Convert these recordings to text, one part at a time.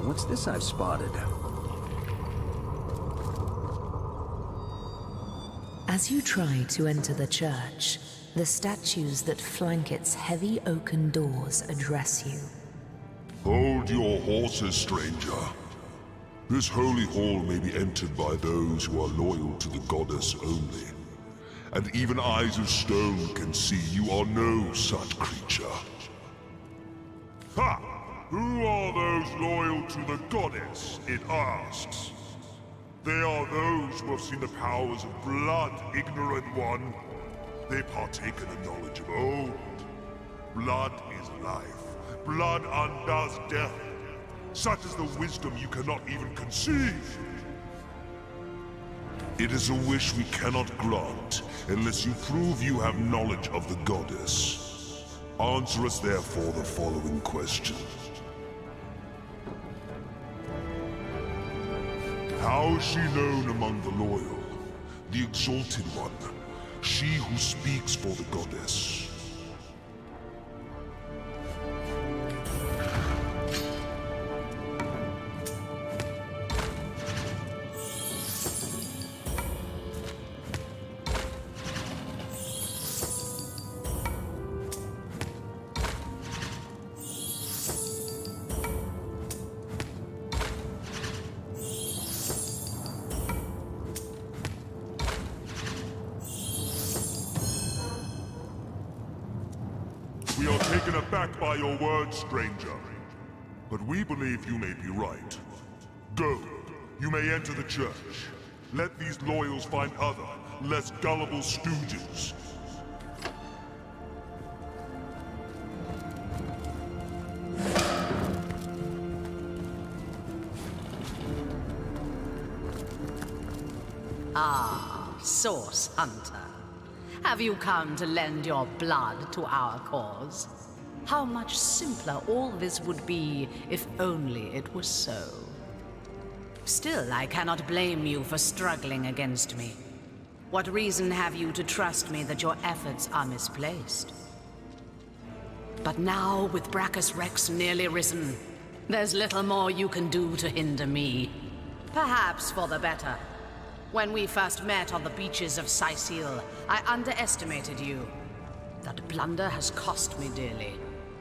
what's this I've spotted? As you try to enter the church, the statues that flank its heavy oaken doors address you. Hold your horses, stranger. This holy hall may be entered by those who are loyal to the goddess only. And even eyes of stone can see you are no such creature. Ha! Who are those loyal to the goddess, it asks. They are those who have seen the powers of blood, ignorant one. They partake in the knowledge of old. Blood is life. Blood undoes death. Such is the wisdom you cannot even conceive. It is a wish we cannot grant, unless you prove you have knowledge of the goddess. Answer us therefore the following question. How is she known among the loyal, the exalted one, she who speaks for the goddess? We are taken aback by your words, stranger. But we believe you may be right. Go. You may enter the church. Let these loyals find other, less gullible stooges. Ah, Source Hunter. Have you come to lend your blood to our cause? How much simpler all this would be if only it was so. Still, I cannot blame you for struggling against me. What reason have you to trust me that your efforts are misplaced? But now, with Braccus Rex nearly risen, there's little more you can do to hinder me. Perhaps for the better. When we first met on the beaches of Sicil, I underestimated you. That blunder has cost me dearly.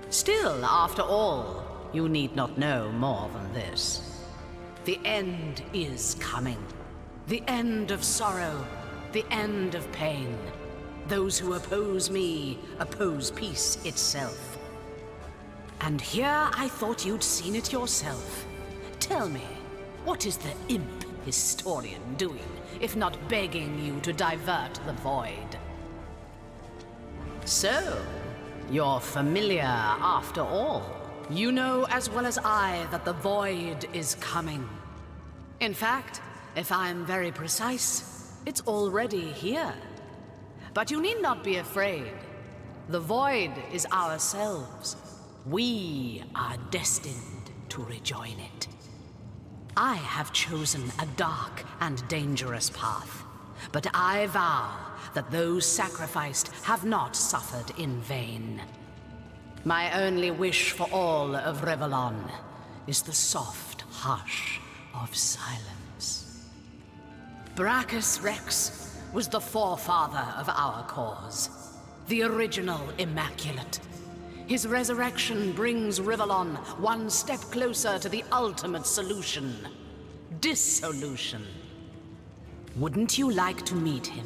Still, after all, you need not know more than this. The end is coming. The end of sorrow. The end of pain. Those who oppose me oppose peace itself. And here I thought you'd seen it yourself. Tell me, what is the imp historian doing, if not begging you to divert the void? So, you're familiar after all. You know as well as I that the void is coming. In fact, if I'm very precise, it's already here. But you need not be afraid. The void is ourselves. We are destined to rejoin it. I have chosen a dark and dangerous path, but I vow that those sacrificed have not suffered in vain. My only wish for all of Rivellon is the soft hush of silence. Braccus Rex was the forefather of our cause, the original Immaculate. His resurrection brings Rivellon one step closer to the ultimate solution: dissolution. Wouldn't you like to meet him?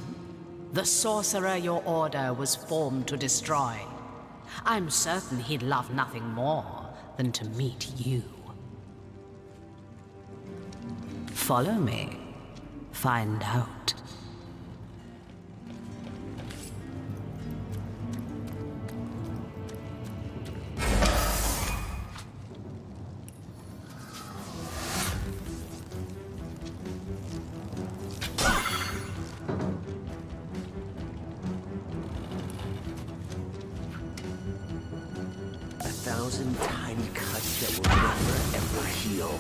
The sorcerer your order was formed to destroy. I'm certain he'd love nothing more than to meet you. Follow me. Find out. Tiny cuts that will never ever heal.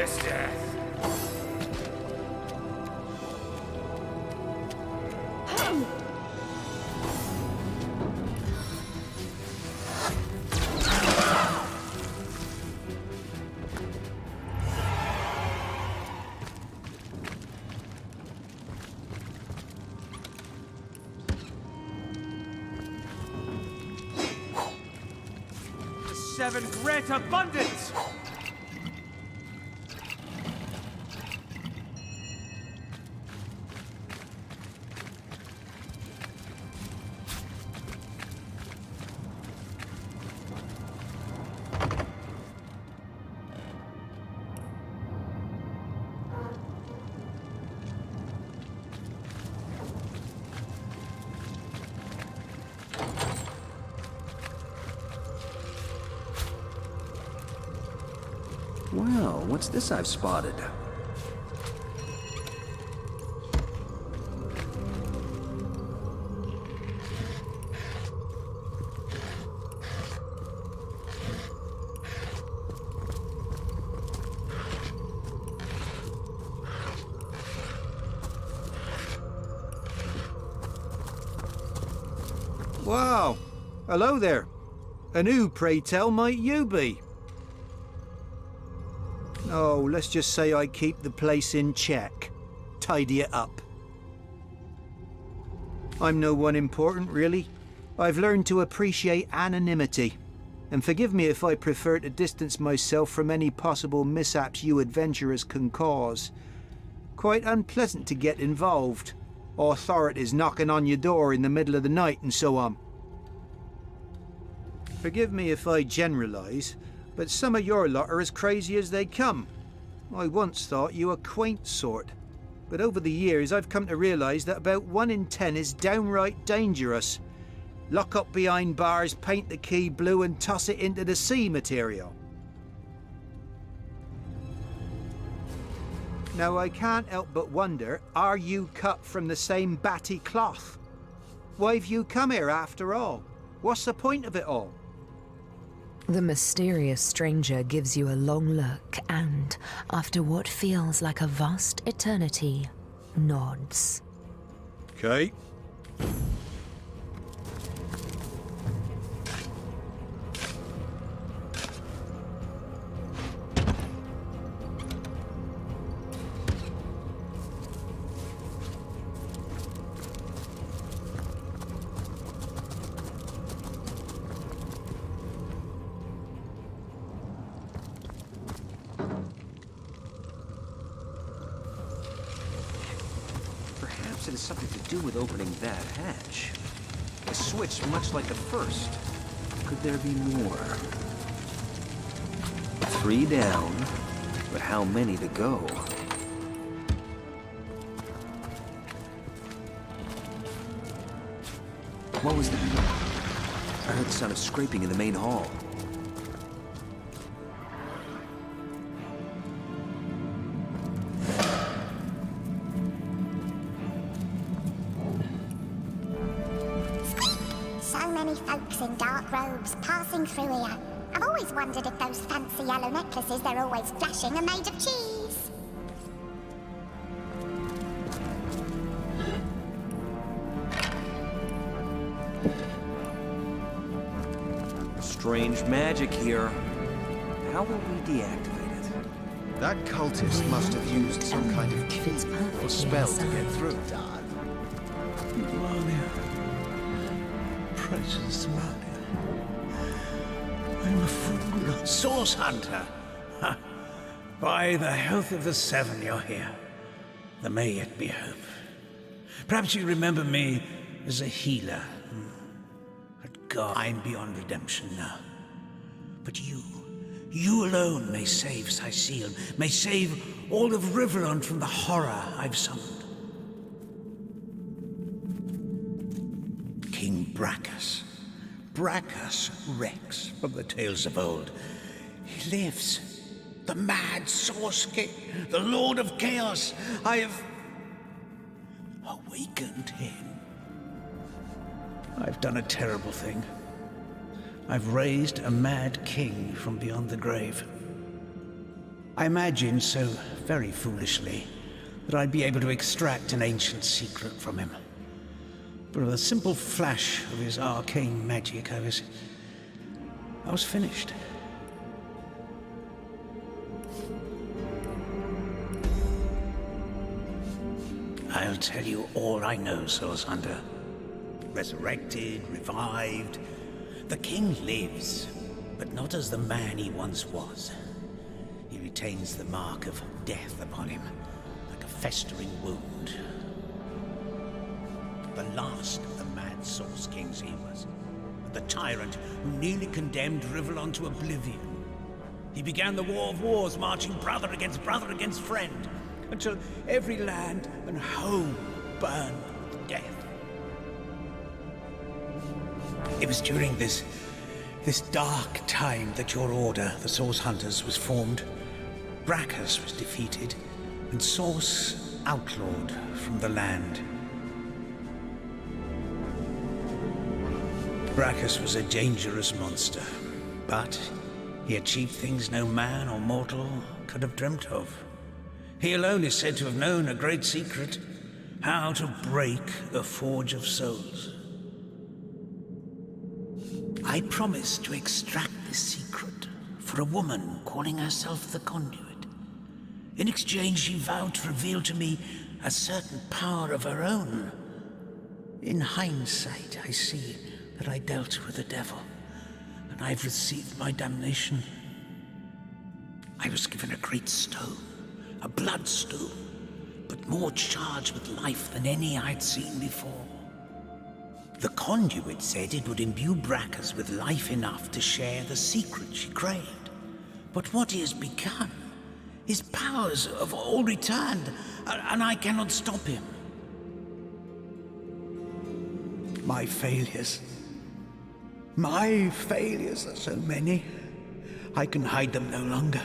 this death. Seven grant abundance! Well, what's this I've spotted? Wow! Hello there. And who, pray tell, might you be? Oh, let's just say I keep the place in check. Tidy it up. I'm no one important, really. I've learned to appreciate anonymity. And forgive me if I prefer to distance myself from any possible mishaps you adventurers can cause. Quite unpleasant to get involved. Authorities knocking on your door in the middle of the night and so on. Forgive me if I generalise, but some of your lot are as crazy as they come. I once thought you a quaint sort, but over the years I've come to realise that about 1 in 10 is downright dangerous. Lock up behind bars, paint the key blue and toss it into the sea material. Now I can't help but wonder, are you cut from the same batty cloth? Why've you come here after all? What's the point of it all? The mysterious stranger gives you a long look and, after what feels like a vast eternity, nods. Okay. Perhaps it has something to do with opening that hatch. A switch much like the first. Could there be more? 3 down, but how many to go? What was that? I heard the sound of scraping in the main hall. So many folks in dark robes passing through here. I've always wondered if those fancy yellow necklaces they're always flashing are made of cheese. Strange magic here. How will we deactivate it? That cultist must have used some kind of key Fits perfectly or spell to inside. get through. Precious money. I'm a fool. Source hunter. Ha. By the health of the Seven, you're here. There may yet be hope. Perhaps you remember me as a healer. But God, I'm beyond redemption now. But you alone may save Sicil, may save all of Riverland from the horror I've summoned. King Braccus. Braccus Rex from the tales of old. He lives. The mad Source King, the Lord of Chaos. I have awakened him. I've done a terrible thing. I've raised a mad king from beyond the grave. I imagined so very foolishly that I'd be able to extract an ancient secret from him. But with a simple flash of his arcane magic, I was finished. I'll tell you all I know, Source Hunter. Resurrected, revived. The king lives, but not as the man he once was. He retains the mark of death upon him, like a festering wound. The last of the mad Source Kings he was. The tyrant who nearly condemned Rivellon to oblivion. He began the War of Wars, marching brother against friend, until every land and home burned with death. It was during this dark time that your order, the Source Hunters, was formed. Braccus was defeated, and Source outlawed from the land. Braccus was a dangerous monster, but he achieved things no man or mortal could have dreamt of. He alone is said to have known a great secret, how to break the Forge of Souls. I promised to extract this secret for a woman calling herself the Conduit. In exchange, she vowed to reveal to me a certain power of her own. In hindsight, I see that I dealt with the devil, and I've received my damnation. I was given a great stone, a bloodstone, but more charged with life than any I'd seen before. The Conduit said it would imbue Braccus with life enough to share the secret she craved. But what he has become, his powers have all returned, and I cannot stop him. My failures are so many, I can hide them no longer.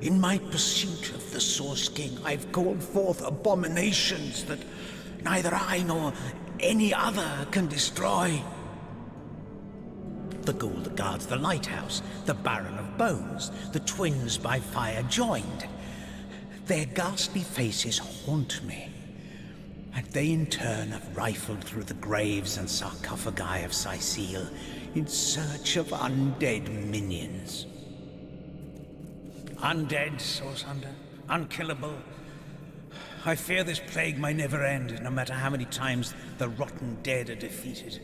In my pursuit of the Source King, I've called forth abominations that neither I nor any other can destroy. The ghoul that guards the lighthouse, the Baron of Bones, the twins by fire joined. Their ghastly faces haunt me, and they in turn have rifled through the graves and sarcophagi of Sicile in search of undead minions. Undead, Source Hunter, unkillable. I fear this plague may never end, no matter how many times the rotten dead are defeated.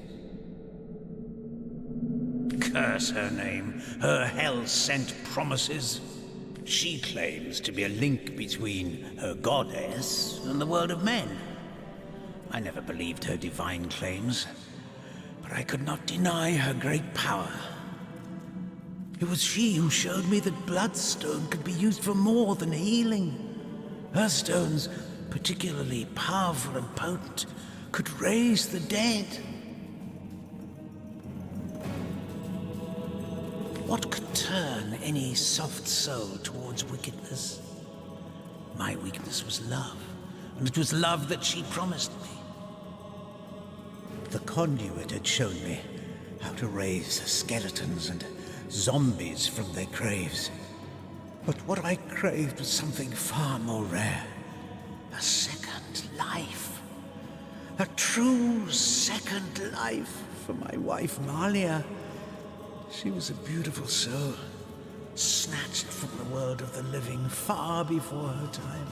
Curse her name, her hell-sent promises. She claims to be a link between her goddess and the world of men. I never believed her divine claims, but I could not deny her great power. It was she who showed me that Bloodstone could be used for more than healing. Her stones, particularly powerful and potent, could raise the dead. What could turn any soft soul towards wickedness? My weakness was love, and it was love that she promised me. The Conduit had shown me how to raise skeletons and zombies from their graves. But what I craved was something far more rare. A second life. A true second life for my wife, Malia. She was a beautiful soul, snatched from the world of the living far before her time.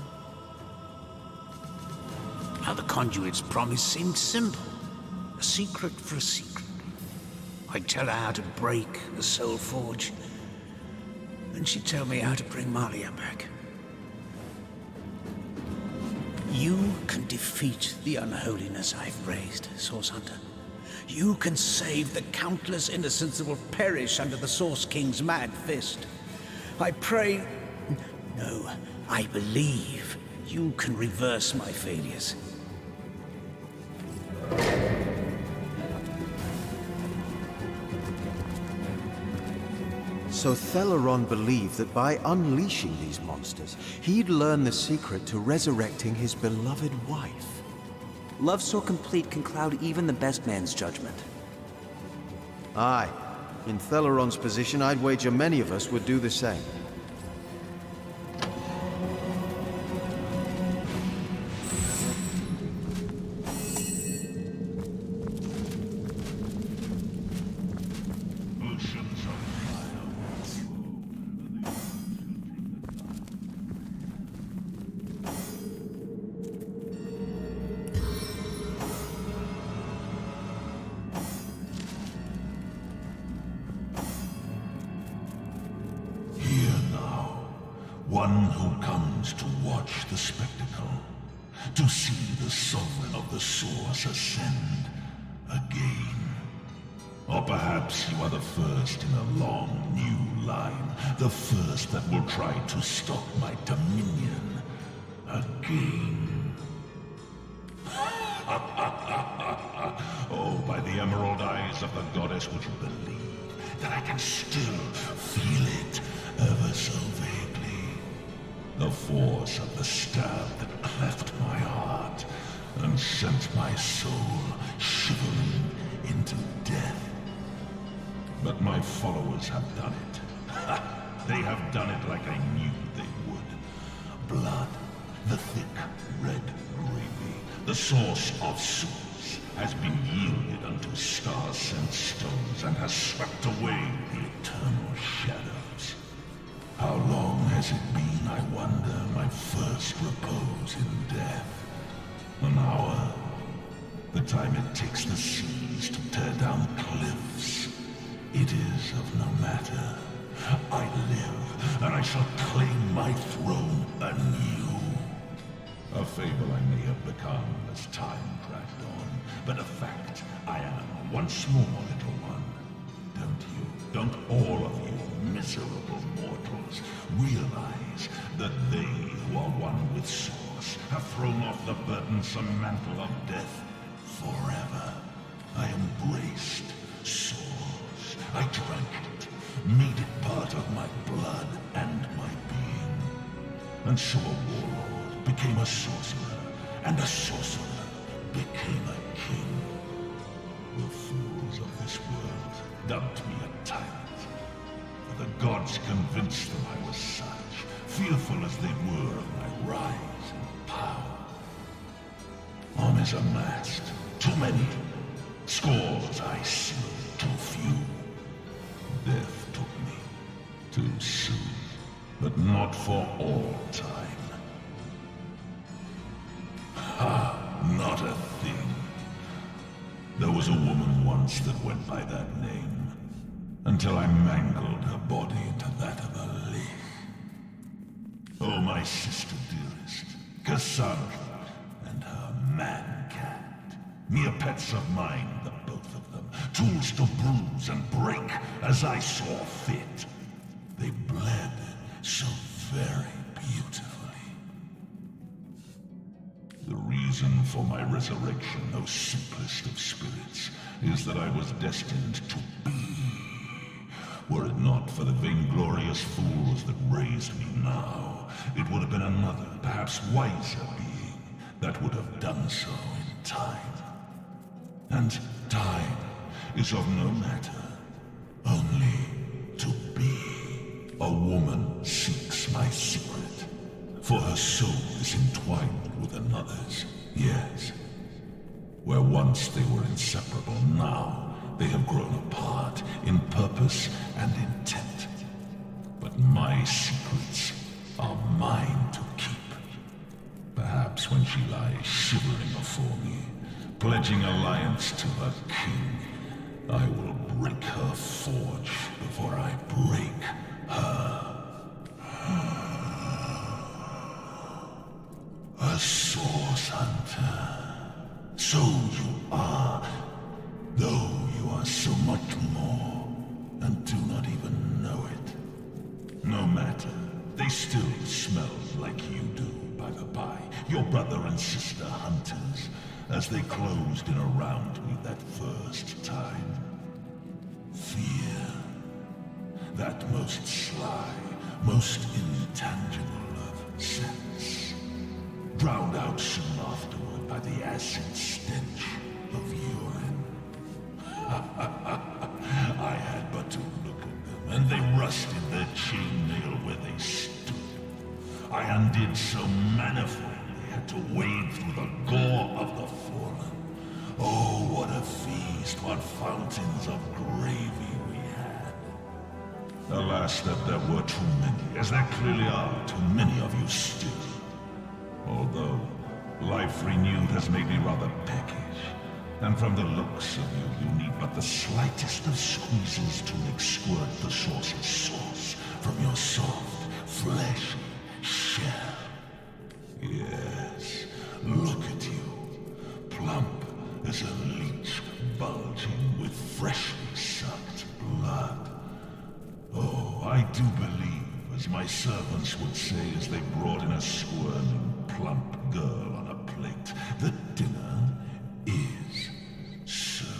Now the Conduit's promise seemed simple. A secret for a secret. I'd tell her how to break the Soul Forge, and she'd tell me how to bring Malia back. You can defeat the unholiness I've raised, Source Hunter. You can save the countless innocents that will perish under the Source King's mad fist. I pray... No, I believe you can reverse my failures. So Theleron believed that by unleashing these monsters, he'd learn the secret to resurrecting his beloved wife. Love so complete can cloud even the best man's judgment. Aye. In Theleron's position, I'd wager many of us would do the same. One who comes to watch the spectacle, to see the sovereign of the source ascend again. Or perhaps you are the first in a long new line, the first that will try to stop my dominion again. Oh, by the emerald eyes of the goddess, would you believe that I can still feel it ever so vaguely? The force of the stab that cleft my heart and sent my soul shivering into death. But my followers have done it. They have done it like I knew they would. Blood, the thick red gravy, the source of souls, has been yielded unto star-sent stones and has swept away the eternal shadows. How long has it been, I wonder, my first repose in death? An hour? The time it takes the seas to tear down cliffs. It is of no matter. I live, and I shall claim my throne anew. A fable I may have become as time dragged on, but a fact I am once more, little one. Don't you, don't all of you miserable mortals realize that they who are one with Source have thrown off the burdensome mantle of death forever? I embraced Source. I drank it, made it part of my blood and my being. And so a warlord became a sorcerer, and a sorcerer became a king. The fools of this world dubbed me a tyrant, for the gods convinced them I was such, fearful as they were of my rise in power. Armies amassed, too many. Scores I see, too few. Death took me, too soon, but not for all time. Not a thing. There was a woman once that went by that name, until I mangled her body into that of a leaf. Oh, my sister dearest, Cassandra and her man-cat. Mere pets of mine, the both of them. Tools to bruise and break as I saw fit. They bled so very beautifully. The reason for my resurrection, O simplest of spirits, is that I was destined to be. Were it not for the vainglorious fools that raised me now, it would have been another, perhaps wiser being that would have done so in time. And time is of no matter, only to be. A woman seeks my secret, for her soul is entwined with another's, yes. Where once they were inseparable, now they have grown apart in purpose and intent. But my secrets are mine to keep. Perhaps when she lies shivering before me, pledging alliance to her king, I will break her forge before I break her. A source hunter. So you are, though you are so much more, and do not even know it. No matter, they still smell like you do, by the by, your brother and sister hunters, as they closed in around me that first time. Fear. That most sly, most intangible of sense. Drowned out soon afterward by the acid stench of urine. I had but to look at them, and they rusted their chainmail where they stood. I undid so manifold they had to wade through the gore of the fallen. Oh, what a feast, what fountains of gravy we had. Alas, that there were too many, as there clearly are too many of you still. Although, life renewed has made me rather peckish, and from the looks of you, you need but the slightest of squeezes to make squirt the source's sauce from your soft, fleshy shell. Yes, look at you, plump as a leech bulging with freshly sucked blood. Oh, I do believe, as my servants would say as they brought in a squirming, plump girl on a plate, that dinner is served.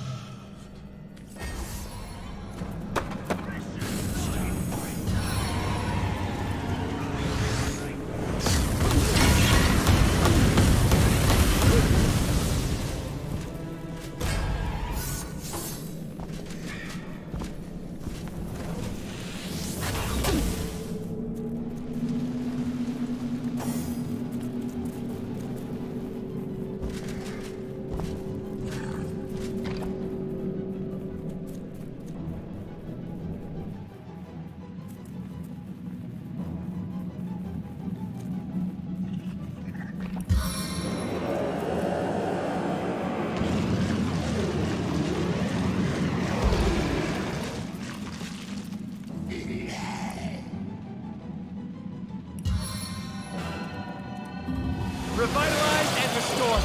Revitalize and restore.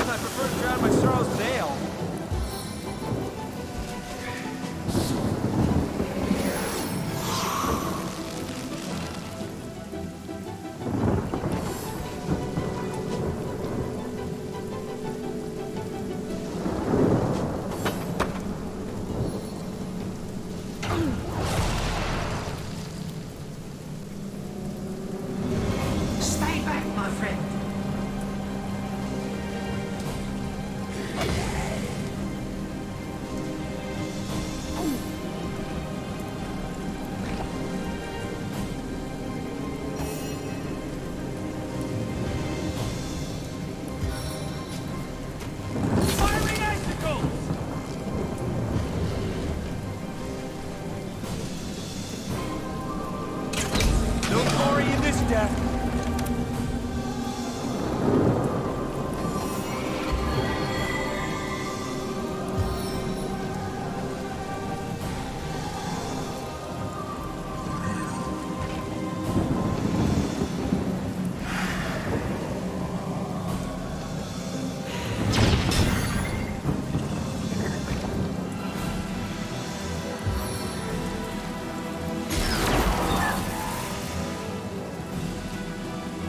I prefer to drown my sorrows with ale. Stay back, my friend. Firing icicles! No glory in this death.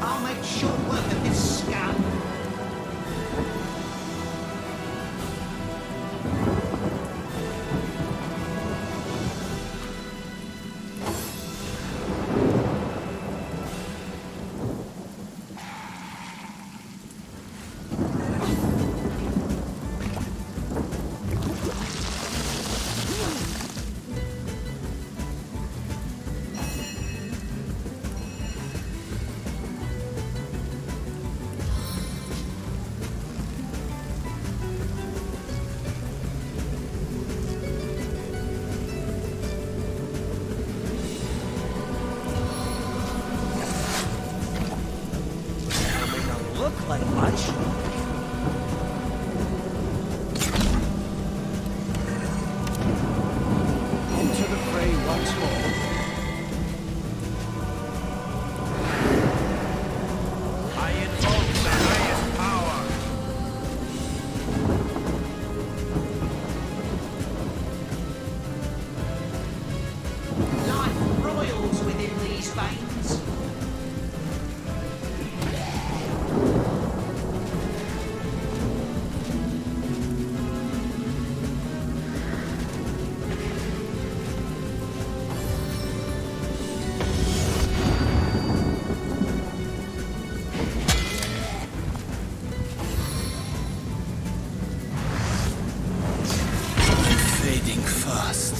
I'll make short work of this scum. Look like much. Into the fray once more. I invoke the highest power. Life royals within these veins. Fading fast.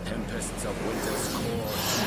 Tempests of winter's scourge.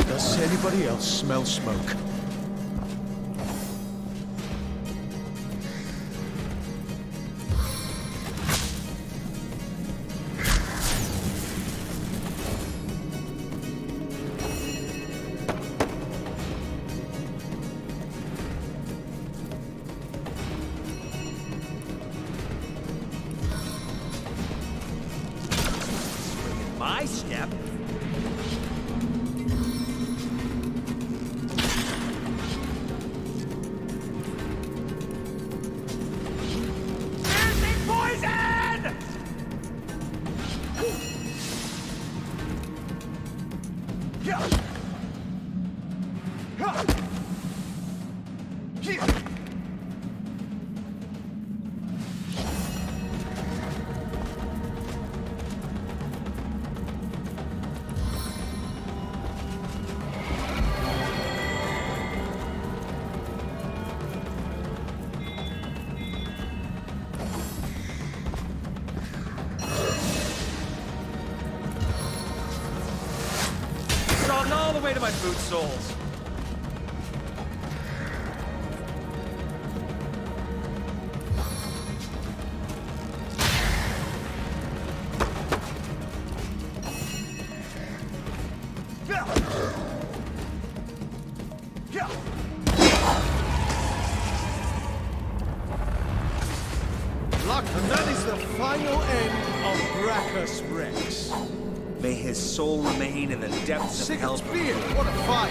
Does anybody else smell smoke? My step? All the way to my boot soles. And that is the final end of Braccus Rex. May his soul remain in the depths of hell. Sickles beard, what a fight!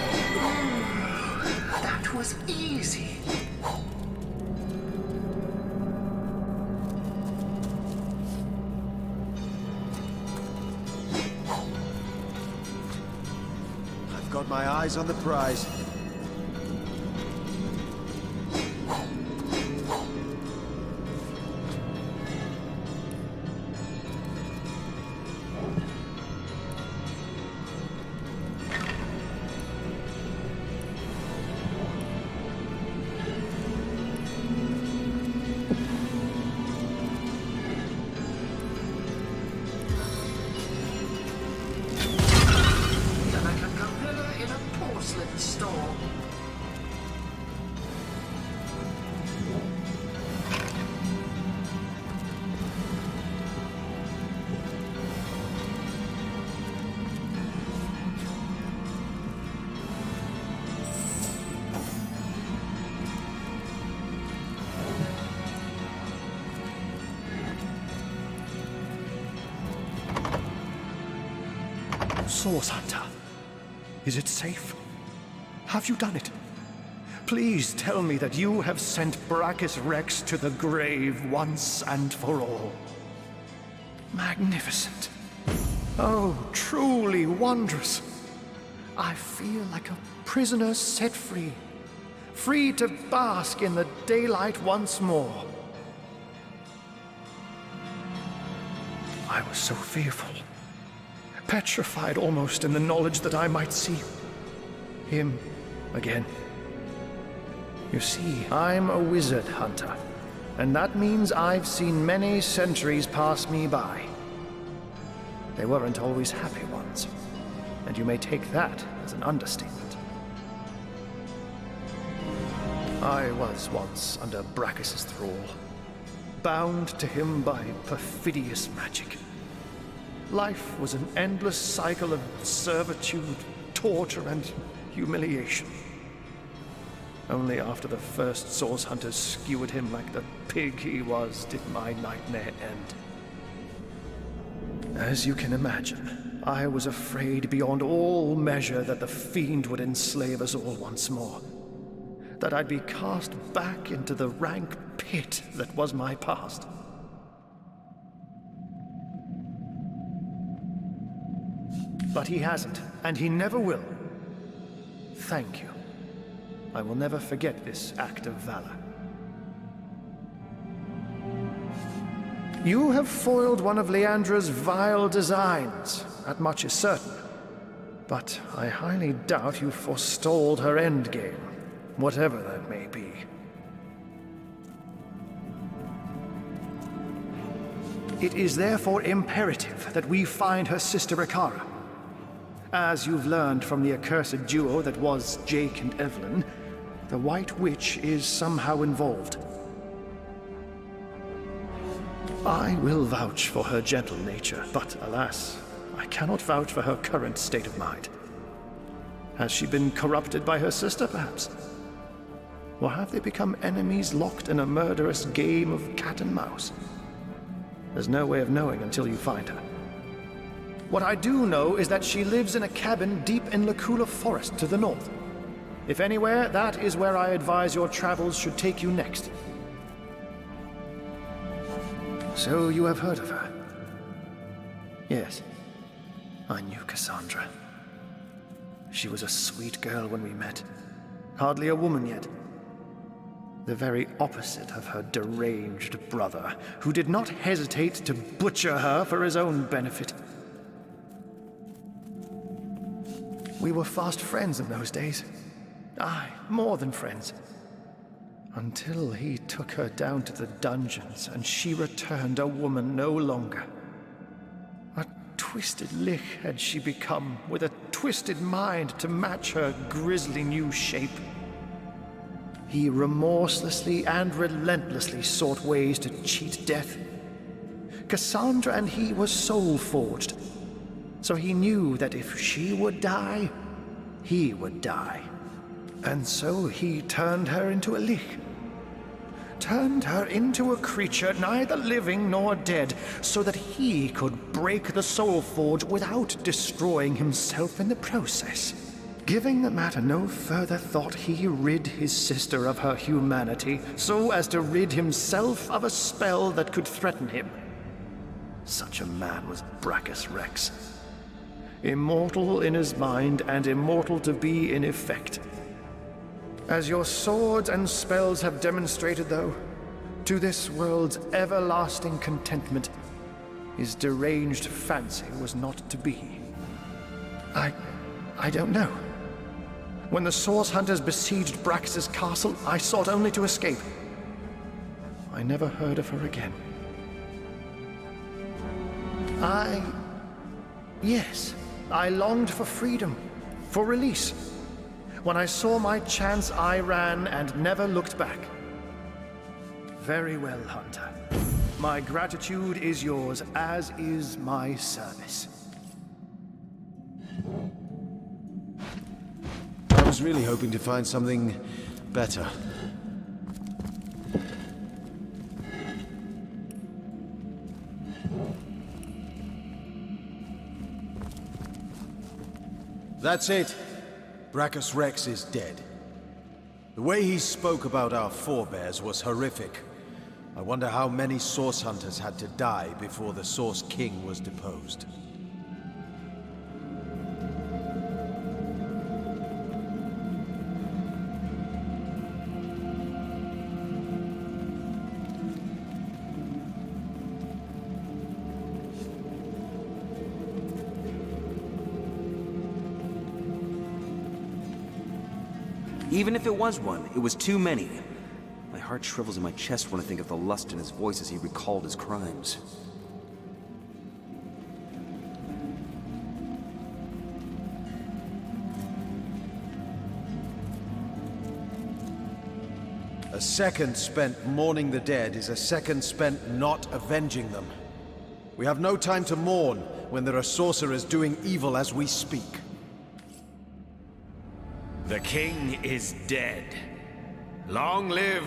That was easy. I've got my eyes on the prize. Store. Source Hunter, is it safe? Have you done it? Please tell me that you have sent Braccus Rex to the grave once and for all. Magnificent. Oh, truly wondrous. I feel like a prisoner set free. Free to bask in the daylight once more. I was so fearful, petrified almost in the knowledge that I might see him again. You see, I'm a wizard hunter, and that means I've seen many centuries pass me by. They weren't always happy ones, and you may take that as an understatement. I was once under Braccus's thrall, bound to him by perfidious magic. Life was an endless cycle of servitude, torture, and humiliation. Only after the first source hunters skewered him like the pig he was did my nightmare end. As you can imagine, I was afraid beyond all measure that the fiend would enslave us all once more. That I'd be cast back into the rank pit that was my past. But he hasn't, and he never will. Thank you. I will never forget this act of valor. You have foiled one of Leandra's vile designs, that much is certain. But I highly doubt you forestalled her endgame, whatever that may be. It is therefore imperative that we find her sister Ikara. As you've learned from the accursed duo that was Jake and Evelyn, the White Witch is somehow involved. I will vouch for her gentle nature, but alas, I cannot vouch for her current state of mind. Has she been corrupted by her sister, perhaps? Or have they become enemies locked in a murderous game of cat and mouse? There's no way of knowing until you find her. What I do know is that she lives in a cabin deep in Lakula Forest to the north. If anywhere, that is where I advise your travels should take you next. So you have heard of her? Yes. I knew Cassandra. She was a sweet girl when we met. Hardly a woman yet. The very opposite of her deranged brother, who did not hesitate to butcher her for his own benefit. We were fast friends in those days. Aye, more than friends. Until he took her down to the dungeons, and she returned a woman no longer. A twisted lich had she become, with a twisted mind to match her grisly new shape. He remorselessly and relentlessly sought ways to cheat death. Cassandra and he were soul-forged, so he knew that if she would die, he would die. And so he turned her into a lich. Turned her into a creature neither living nor dead, so that he could break the soul forge without destroying himself in the process. Giving the matter no further thought, he rid his sister of her humanity, so as to rid himself of a spell that could threaten him. Such a man was Braccus Rex. Immortal in his mind, and immortal to be in effect. As your swords and spells have demonstrated, though, to this world's everlasting contentment, his deranged fancy was not to be. I don't know. When the Source Hunters besieged Braccus's castle, I sought only to escape. I never heard of her again. Yes, I longed for freedom, for release. When I saw my chance, I ran and never looked back. Very well, Hunter. My gratitude is yours, as is my service. I was really hoping to find something better. That's it. Braccus Rex is dead. The way he spoke about our forebears was horrific. I wonder how many Source Hunters had to die before the Source King was deposed. Even if it was one, it was too many. My heart shrivels in my chest when I think of the lust in his voice as he recalled his crimes. A second spent mourning the dead is a second spent not avenging them. We have no time to mourn when there are sorcerers doing evil as we speak. The king is dead. Long live...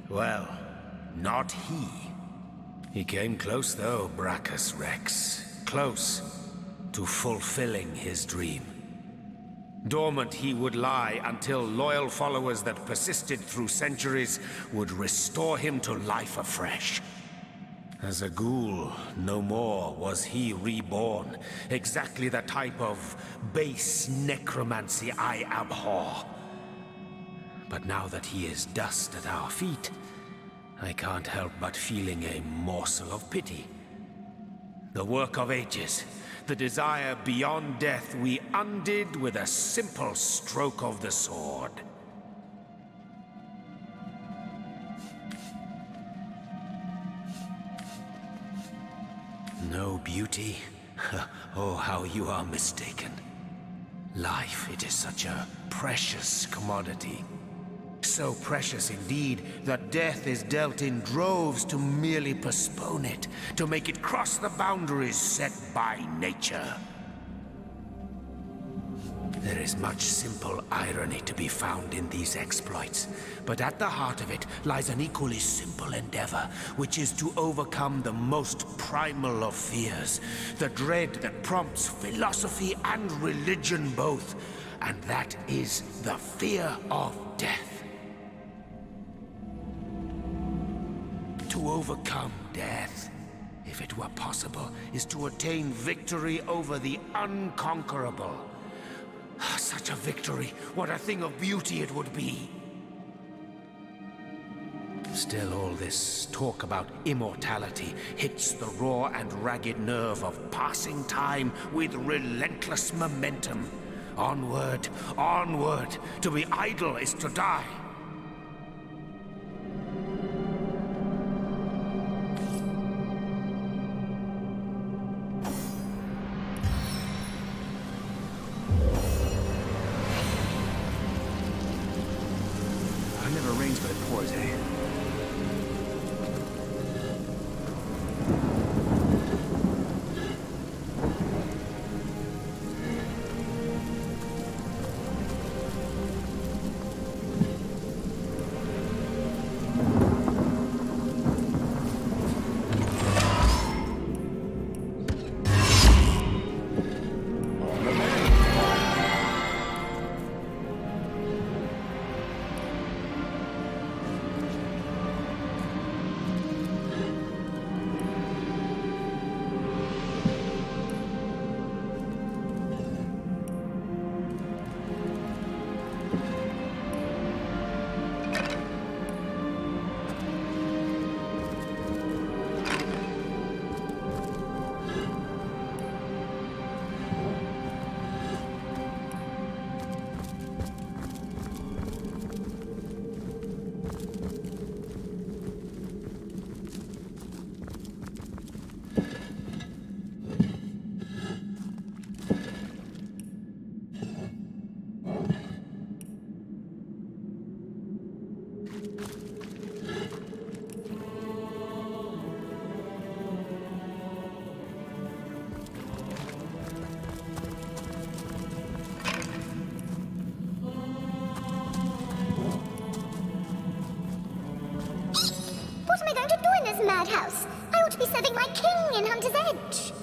well, not he. He came close though, Braccus Rex. Close to fulfilling his dream. Dormant he would lie until loyal followers that persisted through centuries would restore him to life afresh. As a ghoul, no more was he reborn. Exactly the type of base necromancy I abhor. But now that he is dust at our feet, I can't help but feeling a morsel of pity. The work of ages, the desire beyond death we undid with a simple stroke of the sword. No beauty? Oh, how you are mistaken. Life, it is such a precious commodity. So precious indeed that death is dealt in droves to merely postpone it, to make it cross the boundaries set by nature. There is much simple irony to be found in these exploits, but at the heart of it lies an equally simple endeavor, which is to overcome the most primal of fears, the dread that prompts philosophy and religion both, and that is the fear of death. To overcome death, if it were possible, is to attain victory over the unconquerable. Such a victory, what a thing of beauty it would be. Still, all this talk about immortality hits the raw and ragged nerve of passing time with relentless momentum. Onward, onward, to be idle is to die. Rains, but it pours, eh? Madhouse. I ought to be serving my king in Hunter's Edge.